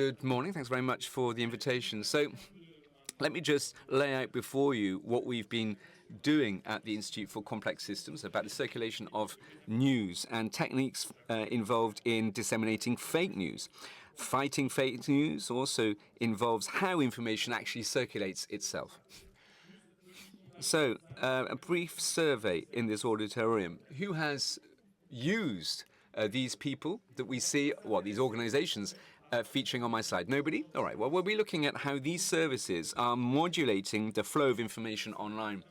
Good morning. Thanks very much for the invitation. So let me just lay out before you what we've been doing at the Institute for Complex Systems about the circulation of news and techniques involved in disseminating fake news. Fighting fake news also involves how information actually circulates itself. So a brief survey in this auditorium. Who has used these people that we see, these organizations featuring on my slide? Nobody? All right. Well, we'll be looking at how these services are modulating the flow of information online.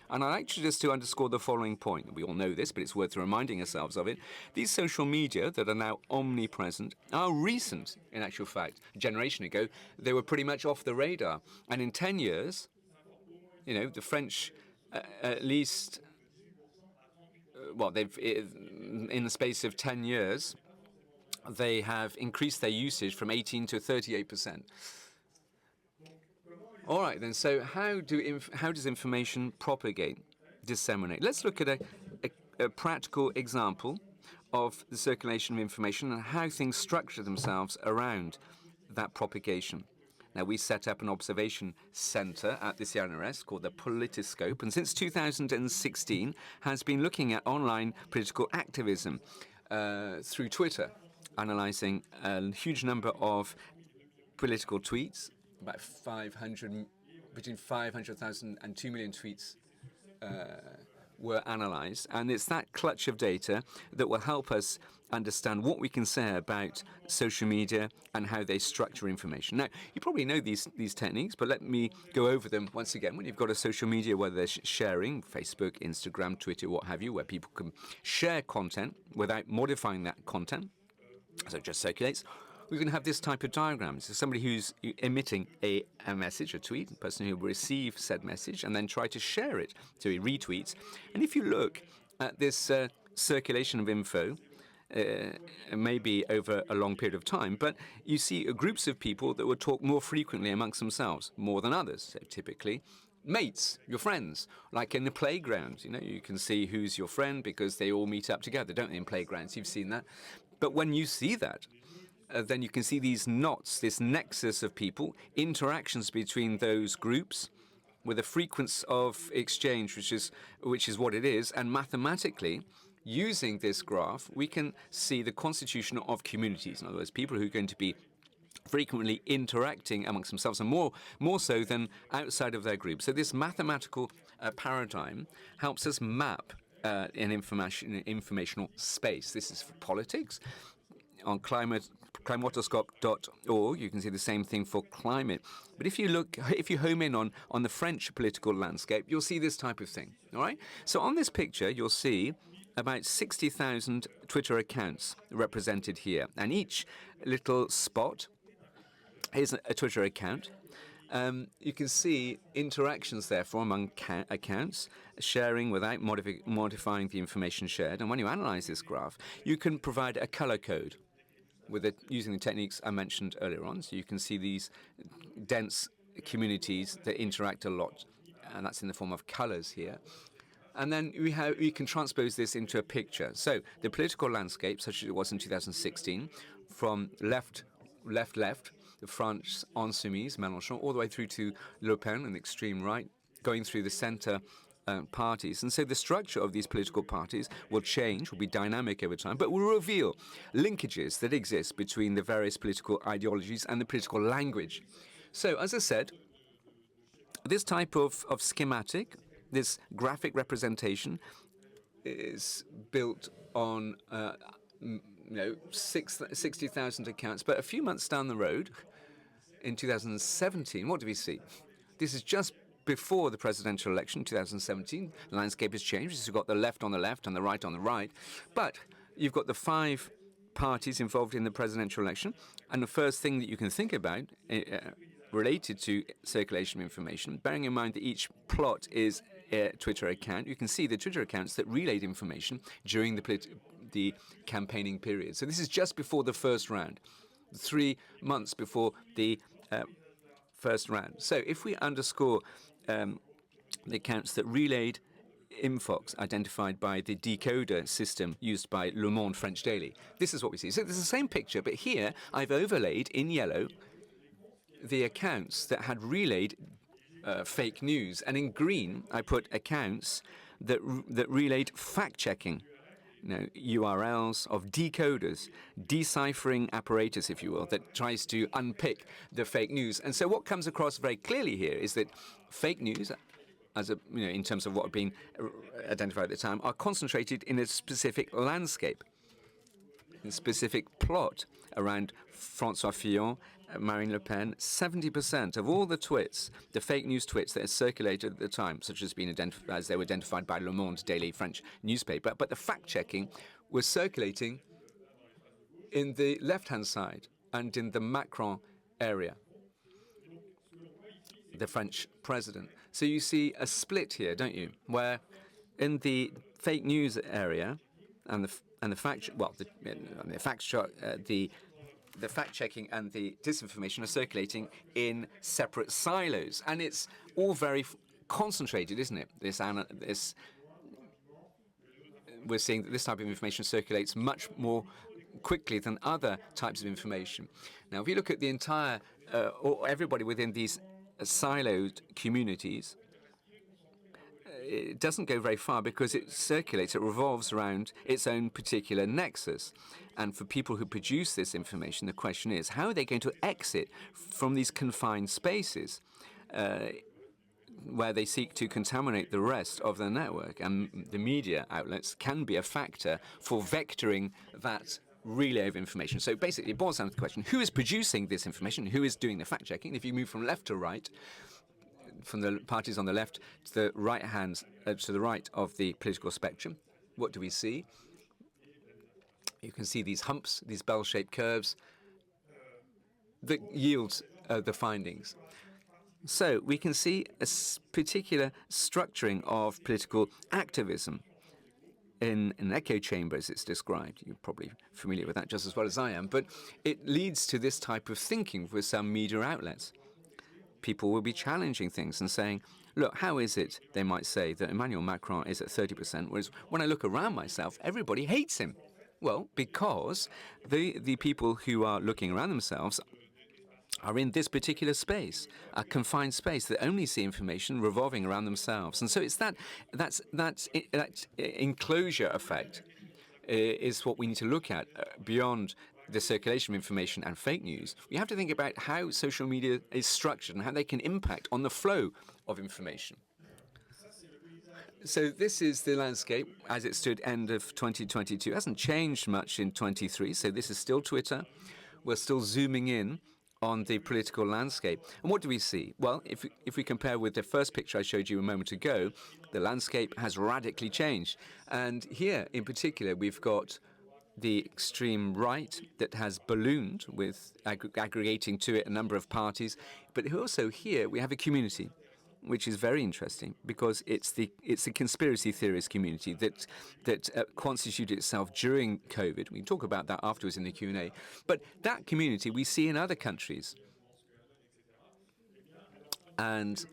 And I'd like just to underscore the following point. We all know this, but it's worth reminding ourselves of it. These social media that are now omnipresent are recent, in actual fact. A generation ago, they were pretty much off the radar. And in 10 years, the French, at least, they've, in the space of 10 years, they have increased their usage from 18 to 38%. All right, then. So how does information propagate, disseminate? Let's look at a practical example of the circulation of information and how things structure themselves around that propagation. Now, we set up an observation center at the CNRS called the Politoscope, and since 2016 has been looking at online political activism through Twitter, analyzing a huge number of political tweets, about between 500,000 and 2 million tweets were analyzed. And it's that clutch of data that will help us understand what we can say about social media and how they structure information. Now, you probably know these techniques, but let me go over them once again. When you've got a social media where they're sharing, Facebook, Instagram, Twitter, what have you, where people can share content without modifying that content, so it just circulates, we're going to have this type of diagram. So somebody who's emitting a message, a tweet, a person who will receive said message and then try to share it. So he retweets. And if you look at this circulation of info, maybe over a long period of time, but you see groups of people that would talk more frequently amongst themselves, more than others. So typically, mates, your friends, like in the playground. You can see who's your friend because they all meet up together, don't they, in playgrounds? You've seen that. But when you see that, then you can see these knots, this nexus of people, interactions between those groups with a frequency of exchange, which is what it is. And mathematically, using this graph, we can see the constitution of communities. In other words, people who are going to be frequently interacting amongst themselves, and more so than outside of their group. So this mathematical paradigm helps us map an informational space. This is for politics. On climatoscope.org, you can see the same thing for climate. But if you home in on the French political landscape, you'll see this type of thing. All right. So on this picture, you'll see about 60,000 Twitter accounts represented here, and each little spot is a Twitter account. You can see interactions, therefore, among accounts, sharing without modifying the information shared. And when you analyze this graph, you can provide a color code using the techniques I mentioned earlier on. So you can see these dense communities that interact a lot, and that's in the form of colors here. And then we can transpose this into a picture. So the political landscape, such as it was in 2016, from left, the France Insoumise, Mélenchon, all the way through to Le Pen and the extreme right, going through the center parties. And so the structure of these political parties will change, will be dynamic over time, but will reveal linkages that exist between the various political ideologies and the political language. So, as I said, this type of schematic, this graphic representation, is built on 60,000 accounts. But a few months down the road, in 2017, what do we see? This is just before the presidential election, 2017. The landscape has changed. You've got the left on the left and the right on the right. But you've got the 5 parties involved in the presidential election. And the first thing that you can think about related to circulation of information, bearing in mind that each plot is a Twitter account, you can see the Twitter accounts that relayed information during the campaigning period. So this is just before the first round, 3 months before the first round. So if we underscore the accounts that relayed infox identified by the decoder system used by Le Monde French Daily. This is what we see. So there's the same picture, but here I've overlaid in yellow the accounts that had relayed fake news, and in green I put accounts that relayed fact-checking. URLs of decoders, deciphering apparatus, if you will, that tries to unpick the fake news. And so what comes across very clearly here is that fake news, as in terms of what had been identified at the time, are concentrated in a specific landscape, in a specific plot around François Fillon, Marine Le Pen. 70% of all the tweets, the fake news tweets that had circulated at the time, such as being identified as they were identified by Le Monde Daily French newspaper, but the fact-checking was circulating in the left-hand side and in the Macron area, the French president. So you see a split here, don't you, where in the fake news area and the fact-checking and the disinformation are circulating in separate silos, and it's all very concentrated, isn't it? We're seeing that this type of information circulates much more quickly than other types of information. Now, if you look at the entire, or everybody within these siloed communities, it doesn't go very far because it circulates, it revolves around its own particular nexus. And for people who produce this information, the question is, how are they going to exit from these confined spaces where they seek to contaminate the rest of the network? And the media outlets can be a factor for vectoring that relay of information. So basically, it boils down to the question, who is producing this information? Who is doing the fact-checking? If you move from left to right, from the parties on the left to the right hand, to the right of the political spectrum, what do we see? You can see these humps, these bell-shaped curves that yield the findings. So we can see a particular structuring of political activism in an echo chamber, as it's described. You're probably familiar with that just as well as I am. But it leads to this type of thinking with some media outlets. People will be challenging things and saying, look, how is it, they might say, that Emmanuel Macron is at 30%, whereas when I look around myself, everybody hates him? Well, because the people who are looking around themselves are in this particular space, a confined space that only see information revolving around themselves. And so it's that enclosure effect is what we need to look at beyond the circulation of information and fake news. We have to think about how social media is structured and how they can impact on the flow of information. So this is the landscape as it stood end of 2022. It hasn't changed much in 23, so this is still Twitter. We're still zooming in on the political landscape. And what do we see? Well, if we compare with the first picture I showed you a moment ago, the landscape has radically changed. And here, in particular, we've got the extreme right that has ballooned with aggregating to it a number of parties. But also here we have a community, which is very interesting because it's the conspiracy theorist community that constituted itself during COVID. We can talk about that afterwards in the Q&A. But that community we see in other countries. And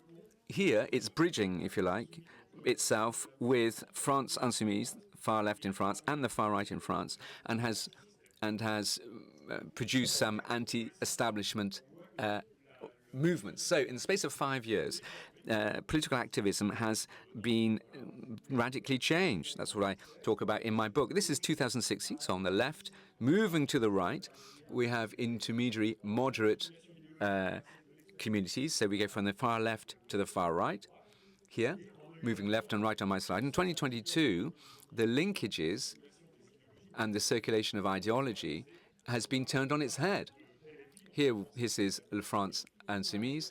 here it's bridging, if you like, itself with France Insoumise, far left in France, and the far right in France, and has produced some anti-establishment movements. So in the space of 5 years, political activism has been radically changed. That's what I talk about in my book. This is 2016, so on the left. Moving to the right, we have intermediary, moderate communities. So we go from the far left to the far right here, moving left and right on my slide. In 2022, the linkages and the circulation of ideology has been turned on its head. Here, this is France Insoumise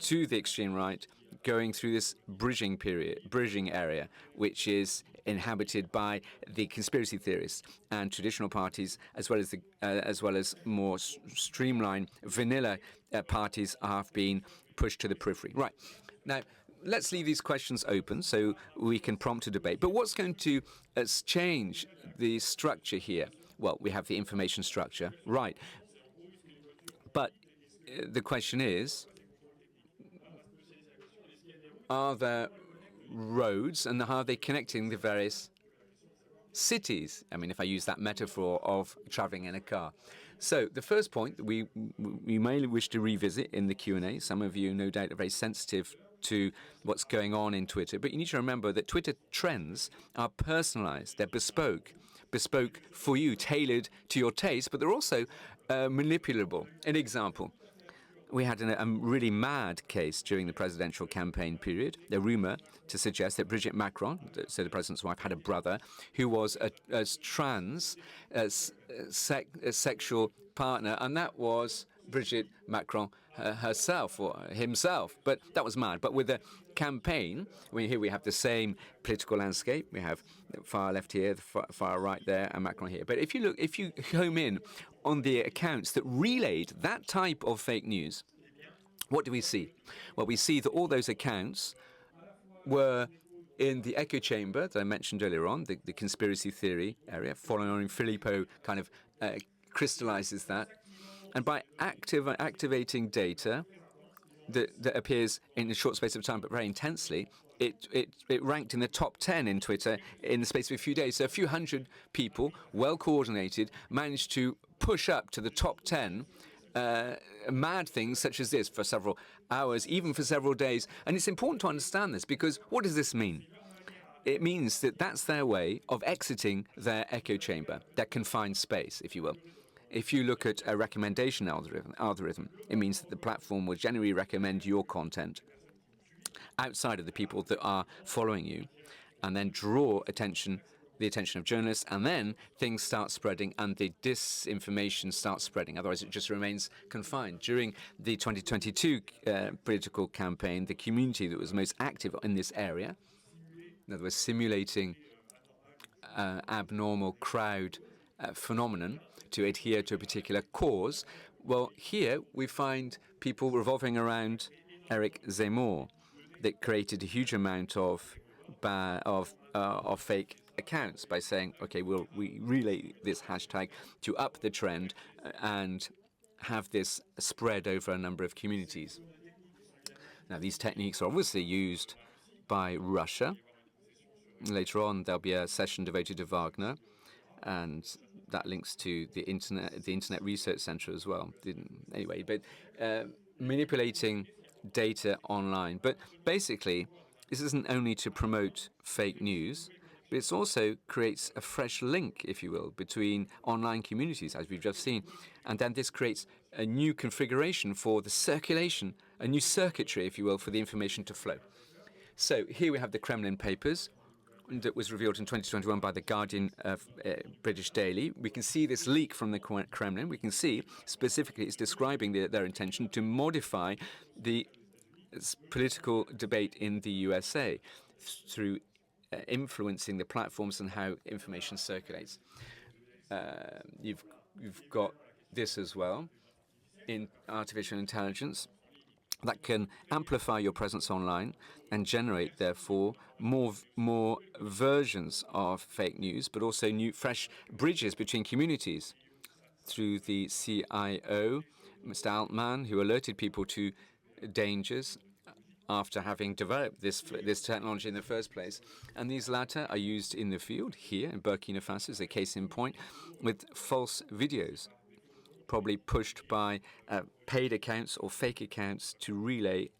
to the extreme right, going through this bridging area, which is inhabited by the conspiracy theorists and traditional parties, as well as more streamlined vanilla parties have been pushed to the periphery. Right now, let's leave these questions open so we can prompt a debate. But what's going to change the structure here? Well, we have the information structure, right? But the question is, are there roads and how they're connecting the various cities. I mean, if I use that metaphor of traveling in a car. So the first point that we may wish to revisit in the Q&A, some of you no doubt are very sensitive to what's going on in Twitter, but you need to remember that Twitter trends are personalized, they're bespoke for you, tailored to your taste, but they're also manipulable. An example. We had a really mad case during the presidential campaign period, the rumor to suggest that Brigitte Macron, so the president's wife, had a brother who was a trans sexual partner, and that was Brigitte Macron herself or himself. But that was mad. But with the campaign, here we have the same political landscape. We have the far left here, the far right there, and Macron here. But if you home in on the accounts that relayed that type of fake news, what do we see? Well, we see that all those accounts were in the echo chamber that I mentioned earlier on, the conspiracy theory area. Following Filippo kind of crystallizes that. And by activating data that appears in a short space of time, but very intensely, it ranked in the top 10 in Twitter in the space of a few days. So a few hundred people, well coordinated, managed to push up to the top 10 mad things such as this for several hours, even for several days. And it's important to understand this because what does this mean? It means that that's their way of exiting their echo chamber, their confined space, if you will. If you look at a recommendation algorithm, it means that the platform will generally recommend your content outside of the people that are following you, and then draw the attention of journalists, and then things start spreading and the disinformation starts spreading. Otherwise, it just remains confined. During the 2022 political campaign, the community that was most active in this area, in other words, simulating abnormal crowd phenomenon to adhere to a particular cause, well, here we find people revolving around Eric Zemmour that created a huge amount of fake accounts by saying, okay, we relay this hashtag to up the trend and have this spread over a number of communities. Now, these techniques are obviously used by Russia. Later on, there'll be a session devoted to Wagner, and that links to the Internet Research Center as well. Anyway, but manipulating data online. But basically, this isn't only to promote fake news, but it also creates a fresh link, if you will, between online communities, as we've just seen. And then this creates a new configuration for the circulation, a new circuitry, if you will, for the information to flow. So here we have the Kremlin papers that was revealed in 2021 by the Guardian British Daily. We can see this leak from the Kremlin. We can see specifically it's describing their intention to modify the political debate in the USA through influencing the platforms and how information circulates. You've got this as well in artificial intelligence that can amplify your presence online and generate, therefore, more versions of fake news, but also new, fresh bridges between communities. Through the CIO, Mr. Altman, who alerted people to dangers after having developed this technology in the first place. And these latter are used in the field here in Burkina Faso as a case in point with false videos, probably pushed by paid accounts or fake accounts to relay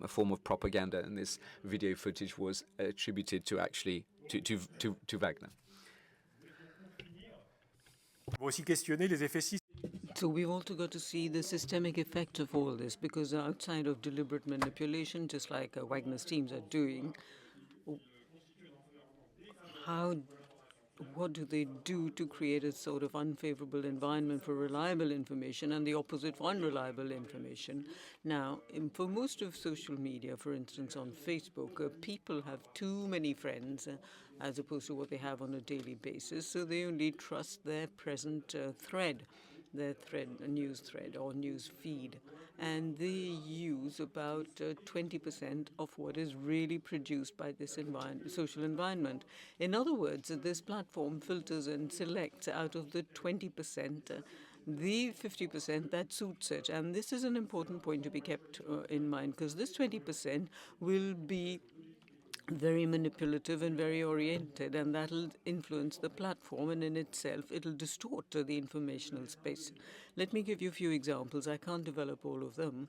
a form of propaganda. And this video footage was attributed to actually to Wagner. So we've also got to see the systemic effect of all this, because outside of deliberate manipulation, just like Wagner's teams are doing, what do they do to create a sort of unfavorable environment for reliable information and the opposite for unreliable information? Now, for most of social media, for instance, on Facebook, people have too many friends as opposed to what they have on a daily basis, so they only trust their present news thread or news feed. And they use about 20% of what is really produced by this social environment. In other words, this platform filters and selects out of the 20% the 50% that suits it. And this is an important point to be kept in mind, because this 20% will be very manipulative and very oriented, and that'll influence the platform, and in itself, it'll distort the informational space. Let me give you a few examples. I can't develop all of them.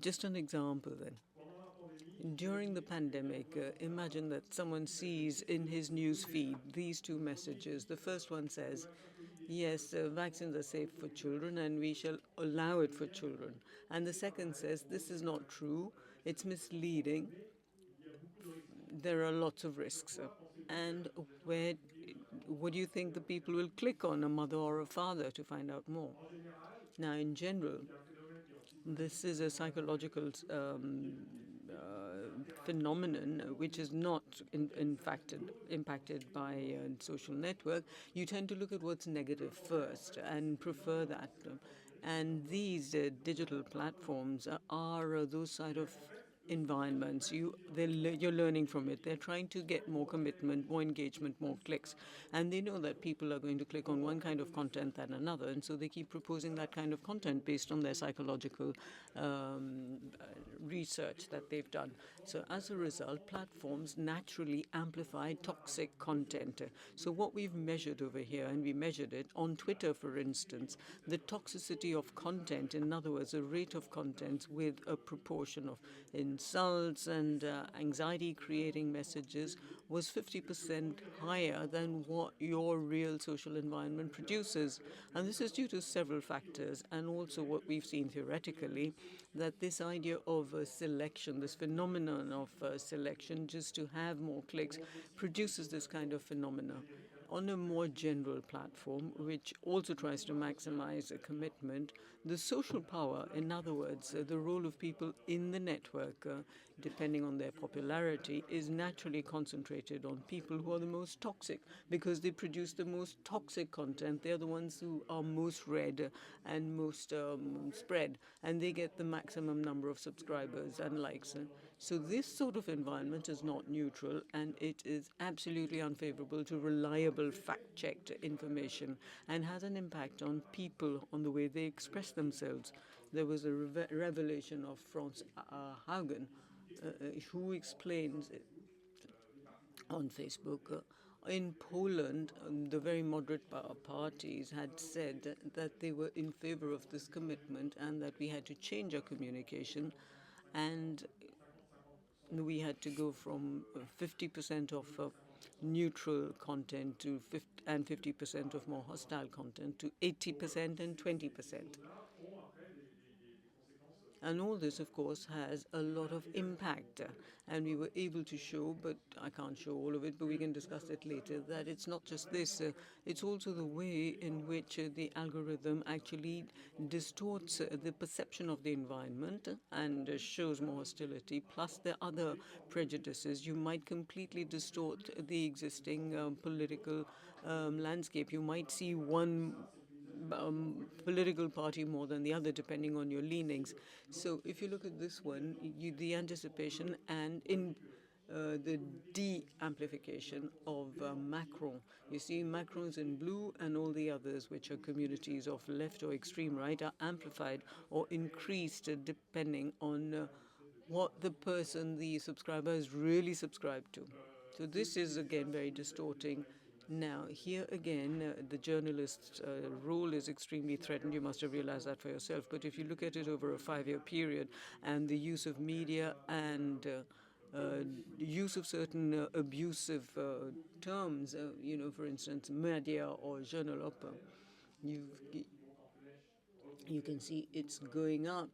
Just an example then. During the pandemic, imagine that someone sees in his news feed these two messages. The first one says, yes, vaccines are safe for children and we shall allow it for children. And the second says, this is not true, it's misleading, there are lots of risks. And what do you think the people will click on, a mother or a father, to find out more? Now, in general, this is a psychological phenomenon which is not in fact impacted by social network. You tend to look at what's negative first and prefer that. And these digital platforms are those side of environments. You're learning from it. They're trying to get more commitment, more engagement, more clicks. And they know that people are going to click on one kind of content than another. And so they keep proposing that kind of content based on their psychological research that they've done. So as a result, platforms naturally amplify toxic content. So what we've measured over here, and we measured it on Twitter, for instance, the toxicity of content, in other words, a rate of content with a proportion of insults and anxiety-creating messages was 50% higher than what your real social environment produces. And this is due to several factors, and also what we've seen theoretically, that this idea of selection, this phenomenon of selection just to have more clicks, produces this kind of phenomena. On a more general platform, which also tries to maximize a commitment, the social power, in other words, the role of people in the network, depending on their popularity, is naturally concentrated on people who are the most toxic because they produce the most toxic content. They're the ones who are most read and most spread, and they get the maximum number of subscribers and likes. So this sort of environment is not neutral, and it is absolutely unfavorable to reliable, fact-checked information and has an impact on people, on the way they express themselves. There was a revelation of Franz Haugen, who explains on Facebook. In Poland, the very moderate parties had said that they were in favor of this commitment and that we had to change our communication, and we had to go from 50% of neutral content to 50% of more hostile content to 80% and 20%. And all this, of course, has a lot of impact. And we were able to show, but I can't show all of it, but we can discuss it later, that it's not just this, it's also the way in which the algorithm actually distorts the perception of the environment and shows more hostility, plus the other prejudices. You might completely distort the existing political landscape. You might see one political party more than the other, depending on your leanings. So if you look at this one, the anticipation and in the de-amplification of Macron. You see Macron's in blue, and all the others, which are communities of left or extreme right, are amplified or increased depending on what the person, the subscriber, is really subscribed to. So this is, again, very distorting. Now, here again, the journalist's role is extremely threatened. You must have realized that for yourself. But if you look at it over a 5-year period, and the use of media and use of certain abusive terms, for instance, media or journal op, you can see it's going up.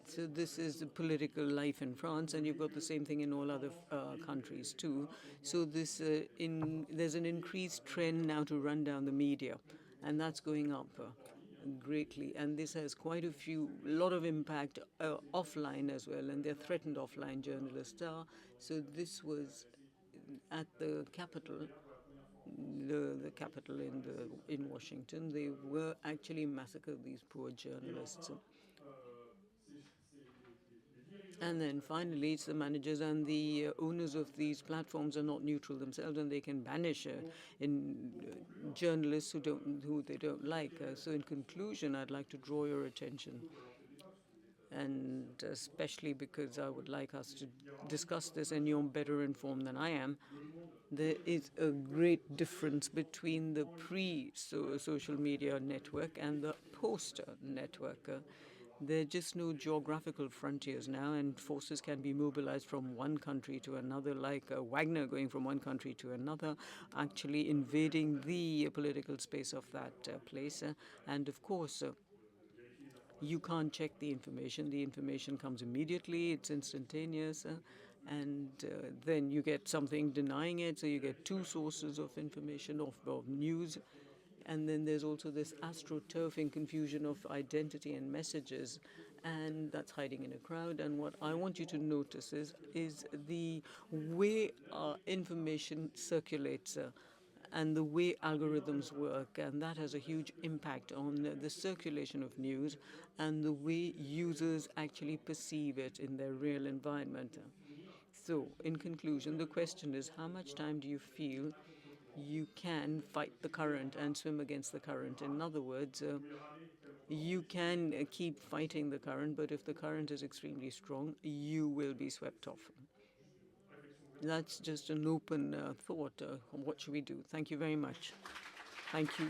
So this is the political life in France, and you've got the same thing in all other countries too. So there's an increased trend now to run down the media, and that's going up greatly. And this has quite a lot of impact offline as well, and they're threatened offline, journalists are. So this was at the Capitol. The capital in Washington, they were actually massacred, these poor journalists. And then finally, it's the managers and the owners of these platforms are not neutral themselves, and they can banish journalists who they don't like. So in conclusion, I'd like to draw your attention and especially because I would like us to discuss this and you're better informed than I am, there is a great difference between the pre-social media network and the post-network. There are just no geographical frontiers now, and forces can be mobilized from one country to another, like Wagner going from one country to another, actually invading the political space of that place. And of course, you can't check the information. The information comes immediately, it's instantaneous, and then you get something denying it, so you get two sources of information, of news. And then there's also this astroturfing confusion of identity and messages, and that's hiding in a crowd. And what I want you to notice is the way information circulates. And the way algorithms work, and that has a huge impact on the circulation of news and the way users actually perceive it in their real environment. So, in conclusion, the question is, how much time do you feel you can fight the current and swim against the current? In other words, you can keep fighting the current, but if the current is extremely strong, you will be swept off. That's just an open thought. What should we do? Thank you very much. Thank you.